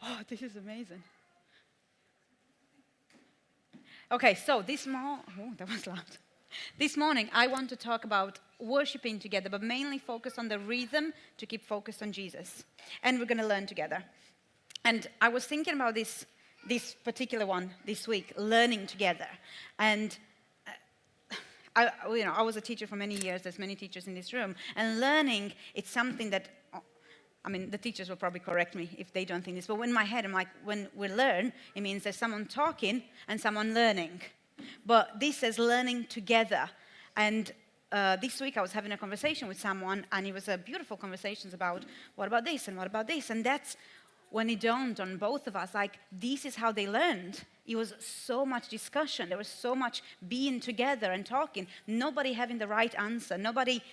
Oh, this is amazing. Okay, so that was loud. This morning, I want to talk about worshiping together, but mainly focus on the rhythm to keep focused on Jesus. And we're going to learn together. And I was thinking about this particular one this week, learning together. And I was a teacher for many years. There's many teachers in this room. And learning, it's something that, the teachers will probably correct me if they don't think this. But in my head, I'm like, when we learn, it means there's someone talking and someone learning. But this says learning together. And this week I was having a conversation with someone, and it was a beautiful conversation about what about this and what about this. And that's when it dawned on both of us, like, this is how they learned. It was so much discussion. There was so much being together and talking. Nobody having the right answer. Nobody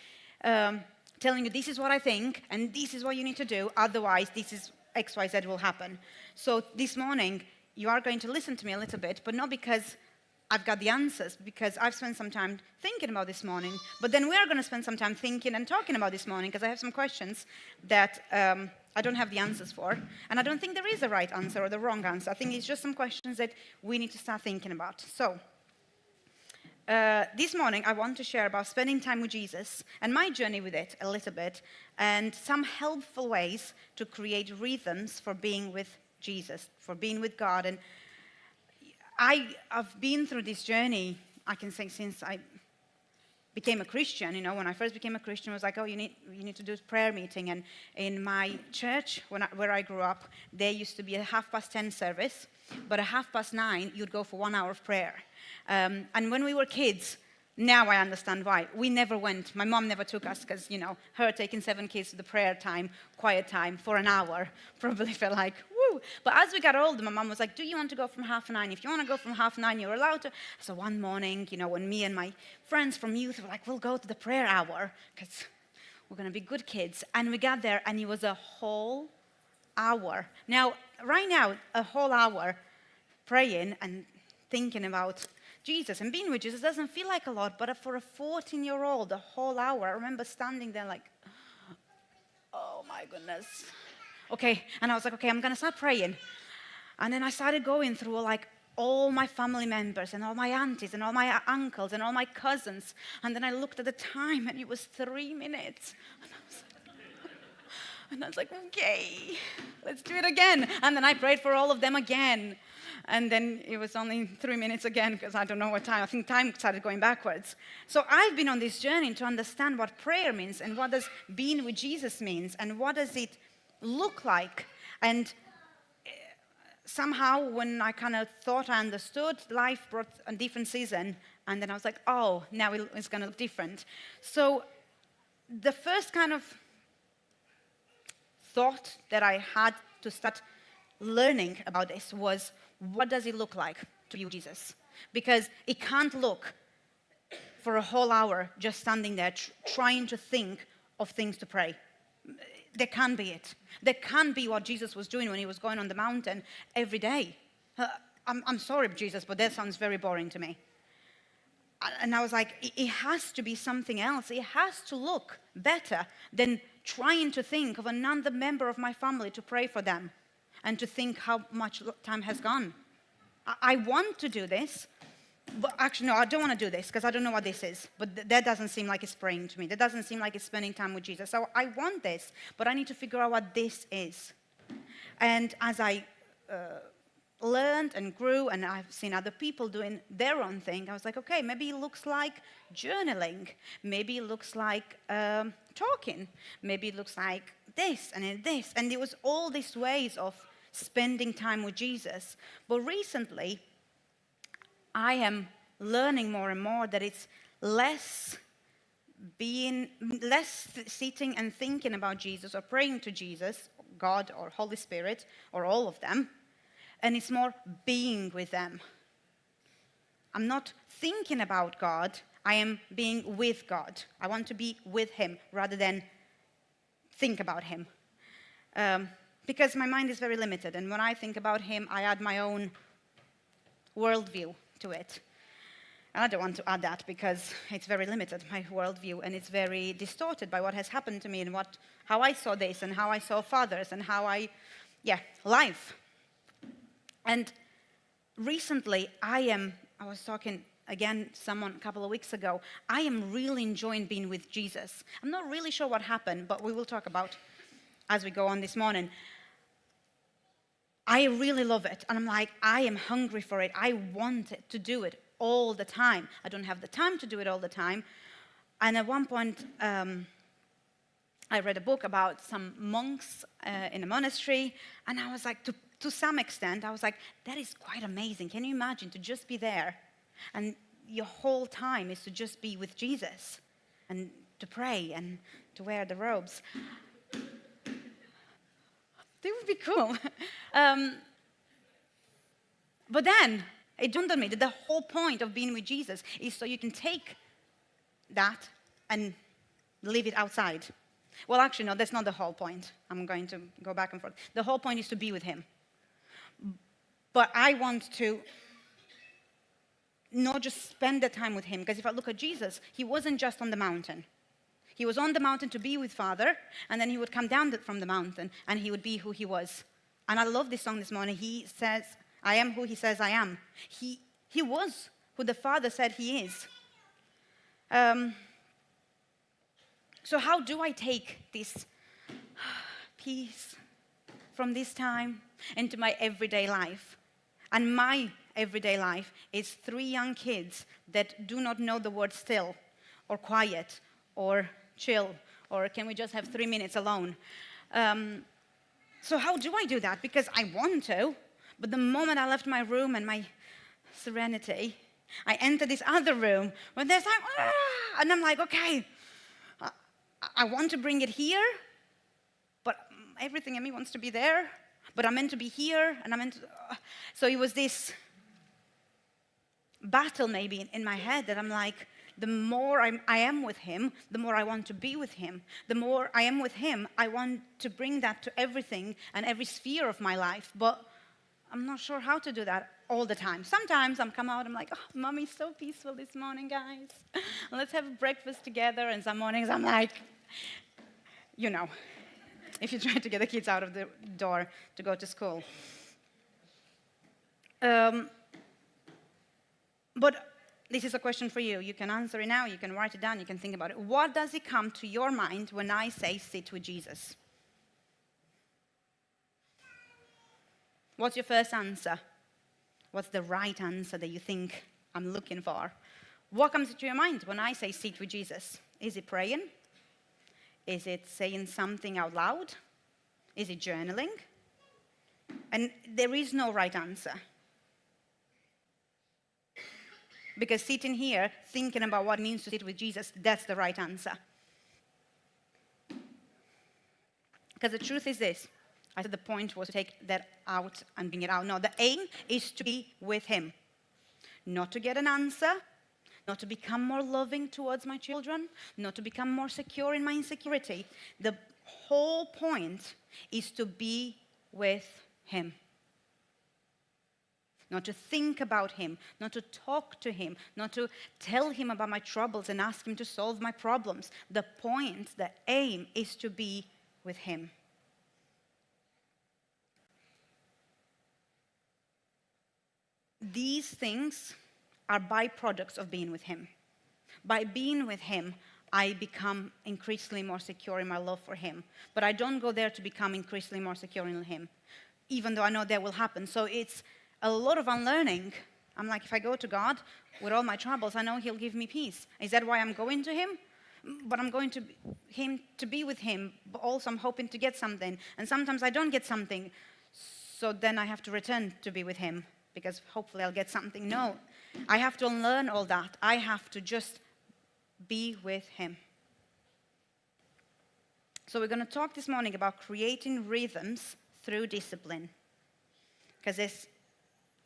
telling you, this is what I think, and this is what you need to do. Otherwise, this is X, Y, Z will happen. So this morning, you are going to listen to me a little bit, but not because I've got the answers, because I've spent some time thinking about this morning. But then we are going to spend some time thinking and talking about this morning, because I have some questions that I don't have the answers for. And I don't think there is a right answer or the wrong answer. I think it's just some questions that we need to start thinking about. So this morning, I want to share about spending time with Jesus and my journey with it a little bit, and some helpful ways to create rhythms for being with Jesus, for being with God. And I've been through this journey, I can say, since I became a Christian. When I first became a Christian, it was like, oh, you need to do prayer meeting. And in my church, where I grew up, there used to be a 10:30 service, but at 9:30, you'd go for 1 hour of prayer. And when we were kids, now I understand why. We never went. My mom never took us because, her taking 7 kids to the prayer time, quiet time for an hour, probably felt like, woo. But as we got older, my mom was like, do you want to go from 9:30? If you want to go from 9:30, you're allowed to. So one morning, when me and my friends from youth were like, we'll go to the prayer hour because we're going to be good kids. And we got there, and it was a whole hour. Now, right now, a whole hour praying and thinking about Jesus and being with Jesus doesn't feel like a lot, but for a 14-year-old, a whole hour, I remember standing there like, oh my goodness. Okay, and I was like, okay, I'm going to start praying. And then I started going through like all my family members and all my aunties and all my uncles and all my cousins. And then I looked at the time, and it was 3 minutes. And I was like, okay, let's do it again. And then I prayed for all of them again. And then it was only 3 minutes again, because I don't know what time. I think time started going backwards. So I've been on this journey to understand what prayer means, and what does being with Jesus means, and what does it look like. And somehow when I kind of thought I understood, life brought a different season. And then I was like, oh, now it's going to look different. So the first kind of thought that I had to start learning about this was, what does it look like to be with Jesus? Because it can't look for a whole hour just standing there trying to think of things to pray. There can't be it. There can't be what Jesus was doing when he was going on the mountain every day. I'm sorry, Jesus, but that sounds very boring to me. And I was like, it has to be something else. It has to look better than trying to think of another member of my family to pray for them and to think how much time has gone. I want to do this, but actually, no, I don't want to do this because I don't know what this is. But that doesn't seem like it's praying to me. That doesn't seem like it's spending time with Jesus. So I want this, but I need to figure out what this is. And as I learned and grew, and I've seen other people doing their own thing, I was like, okay, maybe it looks like journaling. Maybe it looks like talking. Maybe it looks like this and this. And it was all these ways of spending time with Jesus. But recently, I am learning more and more that it's less sitting and thinking about Jesus or praying to Jesus, God or Holy Spirit, or all of them, and it's more being with them. I'm not thinking about God, I am being with God. I want to be with him rather than think about him. Because my mind is very limited, and when I think about him, I add my own worldview to it. And I don't want to add that because it's very limited, my worldview, and it's very distorted by what has happened to me and how I saw this and how I saw fathers and how life. And recently, I was talking again to someone a couple of weeks ago, I am really enjoying being with Jesus. I'm not really sure what happened, but we will talk about as we go on this morning. I really love it. And I'm like, I am hungry for it. I want it to do it all the time. I don't have the time to do it all the time. And at one point, I read a book about some monks in a monastery. And I was like, to some extent, I was like, that is quite amazing. Can you imagine to just be there? And your whole time is to just be with Jesus and to pray and to wear the robes. That would be cool. But then it dawned on me that the whole point of being with Jesus is so you can take that and leave it outside. Well, actually, no, that's not the whole point. I'm going to go back and forth. The whole point is to be with him. But I want to not just spend the time with him, because if I look at Jesus, he wasn't just on the mountain. He was on the mountain to be with Father, and then he would come down from the mountain, and he would be who he was. And I love this song this morning. He says, I am who he says I am. He was who the Father said he is. So how do I take this peace from this time into my everyday life? And my everyday life is 3 young kids that do not know the word still, or quiet, or chill, or can we just have 3 minutes alone? So how do I do that? Because I want to, but the moment I left my room and my serenity, I entered this other room where there's like, and I'm like, okay, I want to bring it here, but everything in me wants to be there, but I'm meant to be here, and I'm meant to, so it was this battle maybe in my head that I'm like, the more I am with him, the more I want to be with him. The more I am with him, I want to bring that to everything and every sphere of my life, but I'm not sure how to do that all the time. Sometimes I'm come out, I'm like, oh, mommy's so peaceful this morning, guys. Let's have breakfast together, and some mornings I'm like, you know, if you try to get the kids out of the door to go to school. But this is a question for you. You can answer it now, you can write it down, you can think about it. What does it come to your mind when I say sit with Jesus? What's your first answer? What's the right answer that you think I'm looking for? What comes to your mind when I say sit with Jesus? Is it praying? Is it saying something out loud? Is it journaling? And there is no right answer. Because sitting here, thinking about what it means to sit with Jesus, that's the right answer. Because the truth is this. I said the point was to take that out and bring it out. No, the aim is to be with him. Not to get an answer, not to become more loving towards my children, not to become more secure in my insecurity. The whole point is to be with him. Not to think about him, not to talk to him, not to tell him about my troubles and ask him to solve my problems. The point, the aim is to be with him. These things are byproducts of being with him. By being with him, I become increasingly more secure in my love for him. But I don't go there to become increasingly more secure in him, even though I know that will happen. So it's a lot of unlearning. I'm like, if I go to God with all my troubles, I know he'll give me peace. Is that why I'm going to him? But I'm going to him to be with him, but also I'm hoping to get something. And sometimes I don't get something, so then I have to return to be with him, because hopefully I'll get something. No, I have to unlearn all that. I have to just be with him. So we're going to talk this morning about creating rhythms through discipline. Because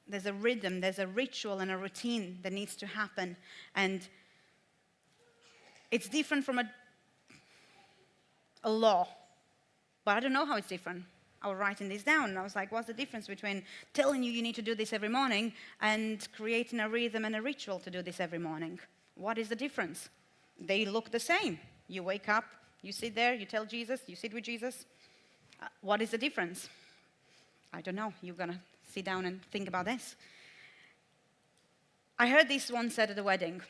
there's a rhythm, there's a ritual and a routine that needs to happen. And it's different from a law. But I don't know how it's different. I was writing this down, and I was like, what's the difference between telling you need to do this every morning and creating a rhythm and a ritual to do this every morning? What is the difference? They look the same. You wake up, you sit there, you tell Jesus, you sit with Jesus. What is the difference? I don't know. You're going to sit down and think about this. I heard this once said at a wedding.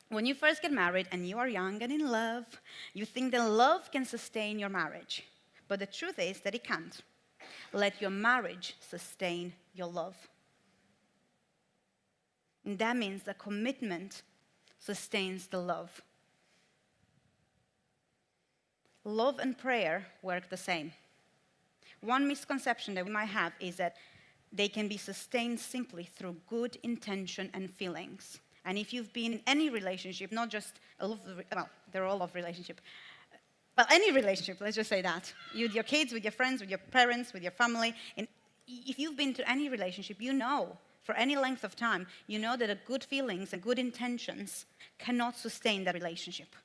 When you first get married and you are young and in love, you think that love can sustain your marriage. But the truth is that it can't. Let your marriage sustain your love. And that means that commitment sustains the love. Love and prayer work the same. One misconception that we might have is that they can be sustained simply through good intention and feelings. And if you've been in any relationship, not just they're all love relationship, but any relationship, let's just say that, with your kids, with your friends, with your parents, with your family, and if you've been to any relationship, you know, for any length of time, you know that good feelings and good intentions cannot sustain that relationship.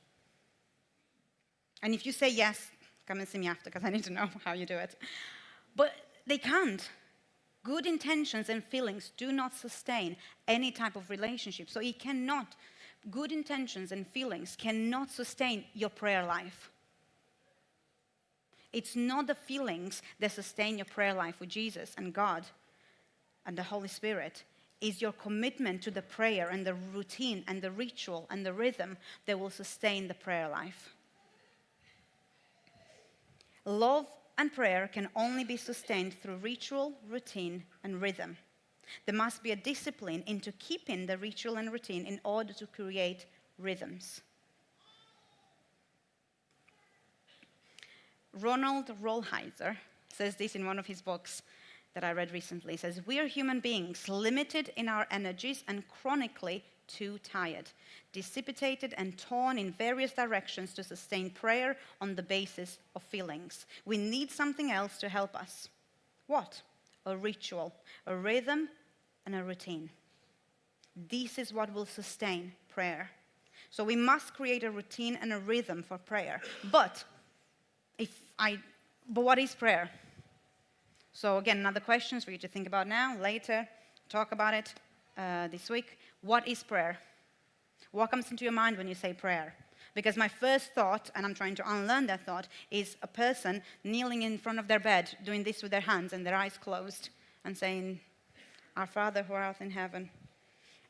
And if you say yes, come and see me after, because I need to know how you do it. But they can't. Good intentions and feelings do not sustain any type of relationship. So it cannot, good intentions and feelings cannot sustain your prayer life. It's not the feelings that sustain your prayer life with Jesus and God and the Holy Spirit. It's your commitment to the prayer and the routine and the ritual and the rhythm that will sustain the prayer life. Love and prayer can only be sustained through ritual, routine, and rhythm. There must be a discipline into keeping the ritual and routine in order to create rhythms. Ronald Rolheiser says this in one of his books that I read recently. He says, "We are human beings, limited in our energies and chronically too tired, dissipated and torn in various directions to sustain prayer on the basis of feelings. We need something else to help us." What? A ritual, a rhythm, and a routine. This is what will sustain prayer. So we must create a routine and a rhythm for prayer. But what is prayer? So again, another questions for you to think about now, later, talk about it this week. What is prayer? What comes into your mind when you say prayer? Because my first thought, and I'm trying to unlearn that thought, is a person kneeling in front of their bed, doing this with their hands and their eyes closed, and saying, "Our Father who art in heaven."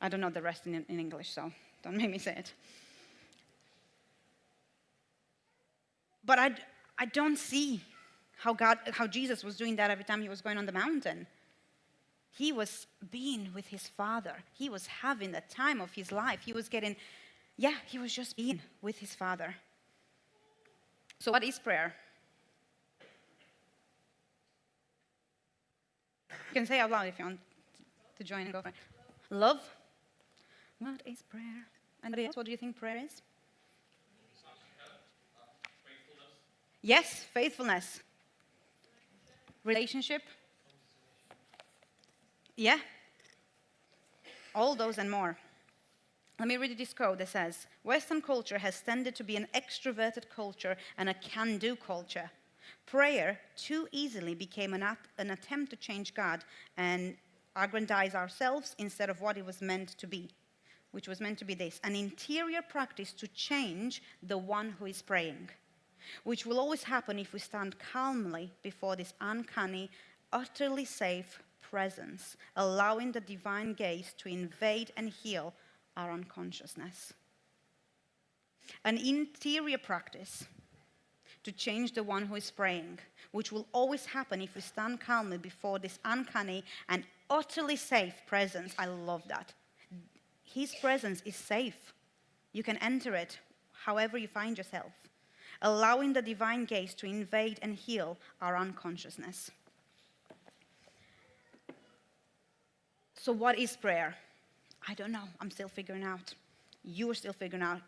I don't know the rest in English, so don't make me say it. But I don't see how Jesus was doing that every time he was going on the mountain. He was being with his Father. He was having the time of his life. He was just being with his Father. So what is prayer? You can say out loud if you want to join and go for it. Love. What is prayer? Anybody else? What do you think prayer is? Faithfulness. Yes, faithfulness. Relationship. Yeah. All those and more. Let me read this quote that says, "Western culture has tended to be an extroverted culture and a can-do culture. Prayer too easily became an attempt to change God and aggrandize ourselves instead of what it was meant to be, which was meant to be this, an interior practice to change the one who is praying, which will always happen if we stand calmly before this uncanny, utterly safe presence, allowing the divine gaze to invade and heal our unconsciousness. An interior practice to change the one who is praying, which will always happen if we stand calmly before this uncanny and utterly safe presence." I love that. His presence is safe. You can enter it however you find yourself, allowing the divine gaze to invade and heal our unconsciousness. So what is prayer? I don't know. I'm still figuring out. You're still figuring out.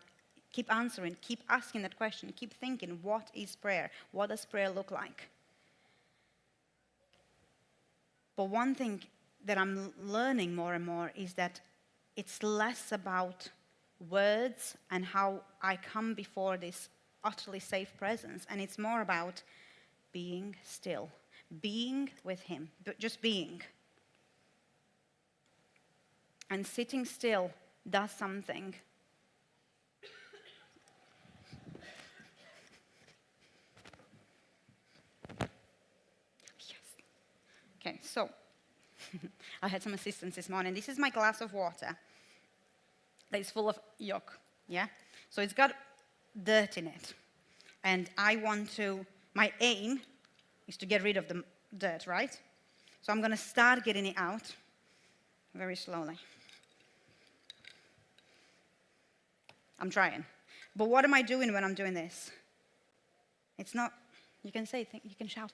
Keep answering. Keep asking that question. Keep thinking, what is prayer? What does prayer look like? But one thing that I'm learning more and more is that it's less about words and how I come before this utterly safe presence, and it's more about being still, being with him, but just being. And sitting still does something. Yes. Okay, so I had some assistance this morning. This is my glass of water that is full of yolk, yeah? So it's got dirt in it. And my aim is to get rid of the dirt, right? So I'm going to start getting it out very slowly. I'm trying. But what am I doing when I'm doing this? It's not, you can say, you can shout.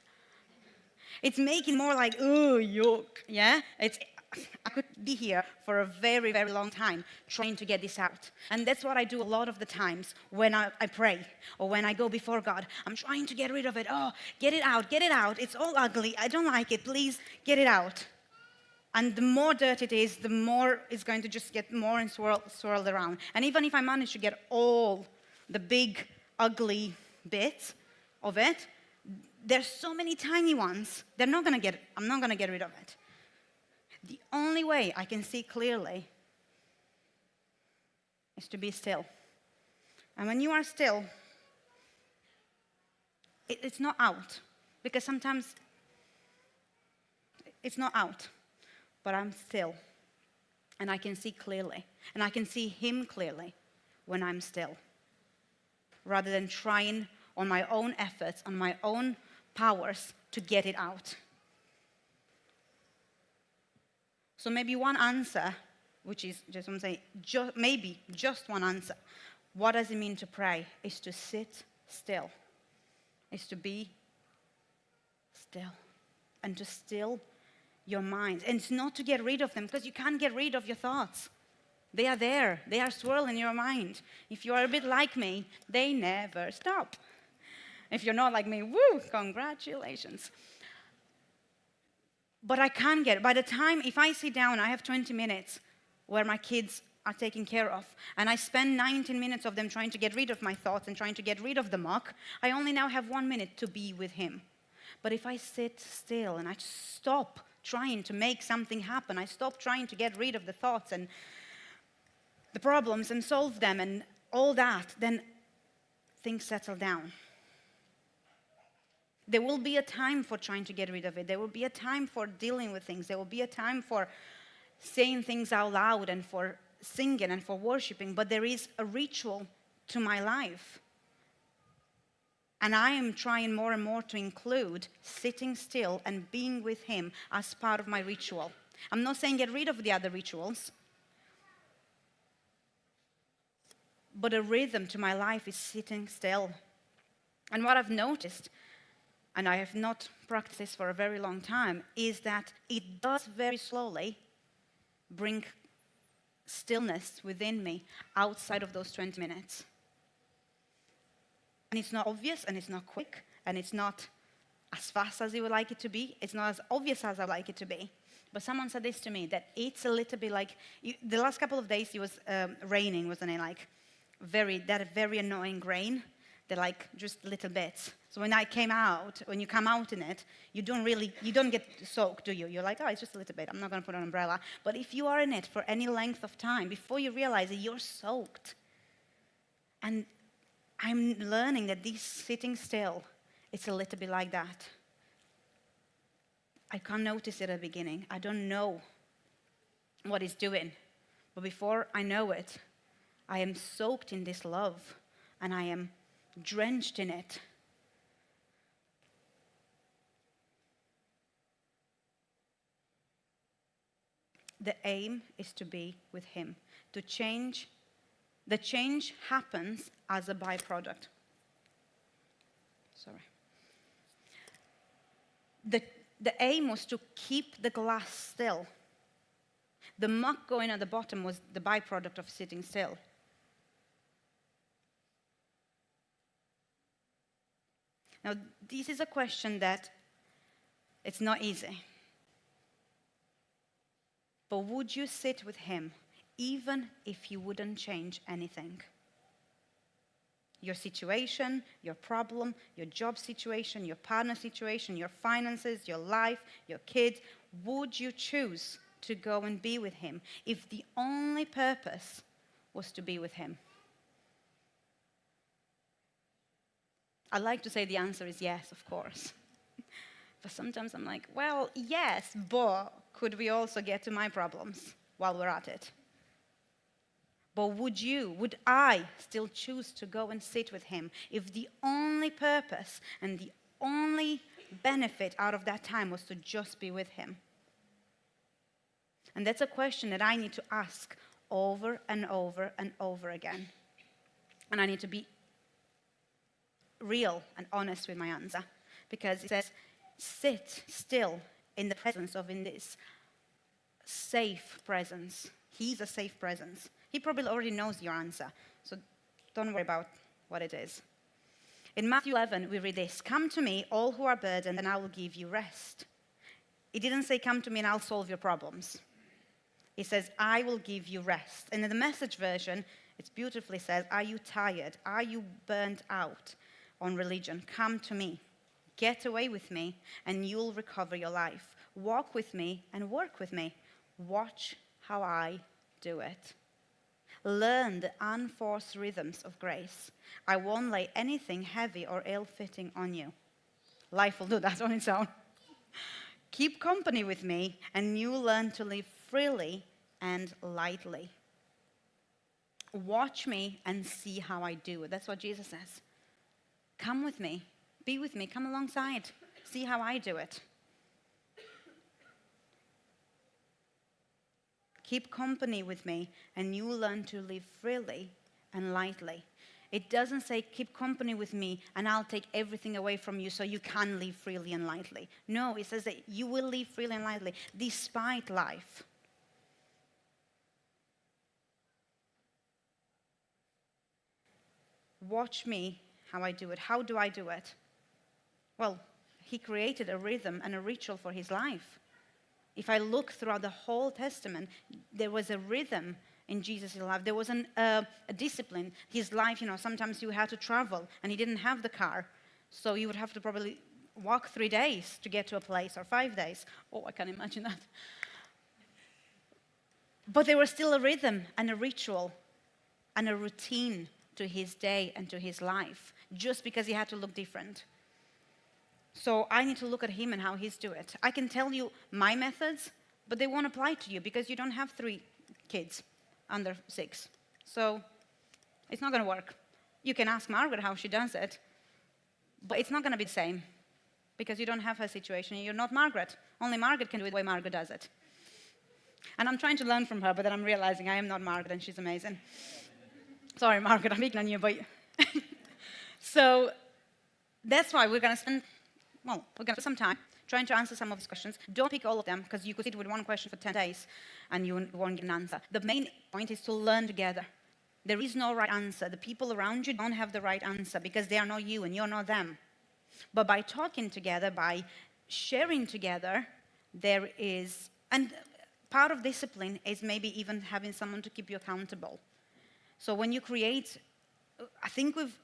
It's making more like, oh, yuck, yeah? I could be here for a very, very long time trying to get this out. And that's what I do a lot of the times when I pray or when I go before God. I'm trying to get rid of it. Oh, get it out, get it out. It's all ugly. I don't like it. Please get it out. And the more dirt it is, the more it's going to just get more and swirled around. And even if I manage to get all the big, ugly bits of it, there's so many tiny ones. I'm not going to get rid of it. The only way I can see clearly is to be still. And when you are still, it's not out. Because sometimes it's not out. But I'm still. And I can see clearly. And I can see Him clearly when I'm still. Rather than trying on my own efforts, on my own powers to get it out. So maybe one answer, which is just what I'm saying, maybe just one answer. What does it mean to pray? Is to sit still. Is to be still. And to still your mind. And it's not to get rid of them, because you can't get rid of your thoughts. They are there. They are swirling in your mind. If you are a bit like me, they never stop. If you're not like me, woo, congratulations. But I can get, by the time, if I sit down, I have 20 minutes where my kids are taken care of, and I spend 19 minutes of them trying to get rid of my thoughts and trying to get rid of the muck, I only now have 1 minute to be with Him. But if I sit still and I stop trying to make something happen, I stop trying to get rid of the thoughts and the problems and solve them and all that, then things settle down. There will be a time for trying to get rid of it. There will be a time for dealing with things. There will be a time for saying things out loud and for singing and for worshiping. But there is a ritual to my life. And I am trying more and more to include sitting still and being with Him as part of my ritual. I'm not saying get rid of the other rituals. But a rhythm to my life is sitting still. And what I've noticed, and I have not practiced this for a very long time, is that it does very slowly bring stillness within me outside of those 20 minutes. And it's not obvious, and it's not quick, and it's not as fast as you would like it to be. It's not as obvious as I would like it to be. But someone said this to me, that it's a little bit like, the last couple of days it was raining, wasn't it? Like very annoying rain. They're like just little bits. So when you come out in it, you don't get soaked, do you? You're like, oh, it's just a little bit. I'm not going to put an umbrella. But if you are in it for any length of time, before you realize it, you're soaked. And I'm learning that this sitting still, it's a little bit like that. I can't notice it at the beginning. I don't know what it's doing. But before I know it, I am soaked in this love, and I am drenched in it. The aim is to be with Him, to change. The change happens as a byproduct. Sorry. The aim was to keep the glass still. The muck going at the bottom was the byproduct of sitting still. Now, this is a question that it's not easy. But would you sit with Him even if you wouldn't change anything? Your situation, your problem, your job situation, your partner situation, your finances, your life, your kids. Would you choose to go and be with Him if the only purpose was to be with Him? I like to say the answer is yes, of course. But sometimes I'm like, well, yes, but could we also get to my problems while we're at it? But would I still choose to go and sit with him if the only purpose and the only benefit out of that time was to just be with him? And that's a question that I need to ask over and over and over again. And I need to be real and honest with my answer, because it says, sit still in the presence of, in this safe presence. He's a safe presence. He probably already knows your answer, so don't worry about what it is. In Matthew 11, we read this: come to me, all who are burdened, and I will give you rest. It didn't say, come to me and I'll solve your problems. It says, I will give you rest. And in the Message version, it beautifully says, are you tired? Are you burnt out on religion? Come to me. Get away with me, and you'll recover your life. Walk with me and work with me. Watch how I do it. Learn the unforced rhythms of grace. I won't lay anything heavy or ill-fitting on you. Life will do that on its own. Keep company with me, and you learn to live freely and lightly. Watch me and see how I do it. That's what Jesus says. Come with me. Be with me. Come alongside. See how I do it. Keep company with me, and you learn to live freely and lightly. It doesn't say, keep company with me, and I'll take everything away from you so you can live freely and lightly. No, it says that you will live freely and lightly, despite life. Watch me how I do it. How do I do it? Well, he created a rhythm and a ritual for his life. If I look throughout the whole Testament, there was a rhythm in Jesus' life. There was a discipline. His life, sometimes you had to travel, and he didn't have the car. So you would have to probably walk 3 days to get to a place, or 5 days. Oh, I can't imagine that. But there was still a rhythm and a ritual and a routine to his day and to his life, just because he had to look different. So I need to look at him and how he's doing it. I can tell you my methods, but they won't apply to you because you don't have 3 kids under 6. So it's not going to work. You can ask Margaret how she does it, but it's not going to be the same because you don't have her situation. You're not Margaret. Only Margaret can do it the way Margaret does it. And I'm trying to learn from her, but then I'm realizing I am not Margaret, and she's amazing. Sorry, Margaret, I'm picking on you, but... So that's why we're going to spend some time trying to answer some of these questions. Don't pick all of them, because you could sit with one question for 10 days and you won't get an answer. The main point is to learn together. There is no right answer. The people around you don't have the right answer because they are not you and you're not them. But by talking together, by sharing together, there is... And part of discipline is maybe even having someone to keep you accountable. So when you create... I think we've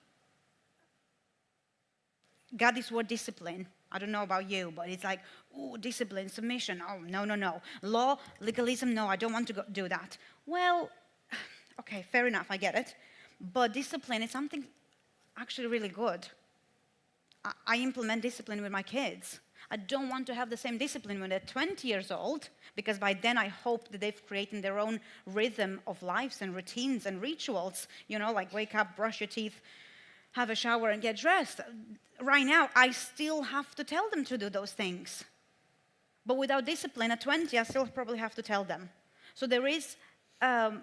got this word discipline. I don't know about you, but it's like, oh, discipline, submission. Oh, no. Law, legalism, no, I don't want to do that. Well, okay, fair enough, I get it. But discipline is something actually really good. I implement discipline with my kids. I don't want to have the same discipline when they're 20 years old, because by then I hope that they've created their own rhythm of lives and routines and rituals, like wake up, brush your teeth, have a shower and get dressed. Right now, I still have to tell them to do those things. But without discipline, at 20, I still probably have to tell them. So there is a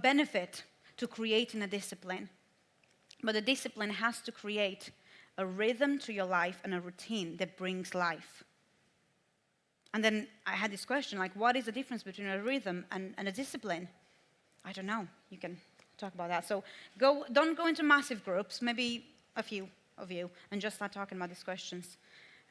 benefit to creating a discipline. But the discipline has to create a rhythm to your life and a routine that brings life. And then I had this question, like, what is the difference between a rhythm and a discipline? I don't know. You can talk about that. So don't go into massive groups, maybe a few of you, and just start talking about these questions.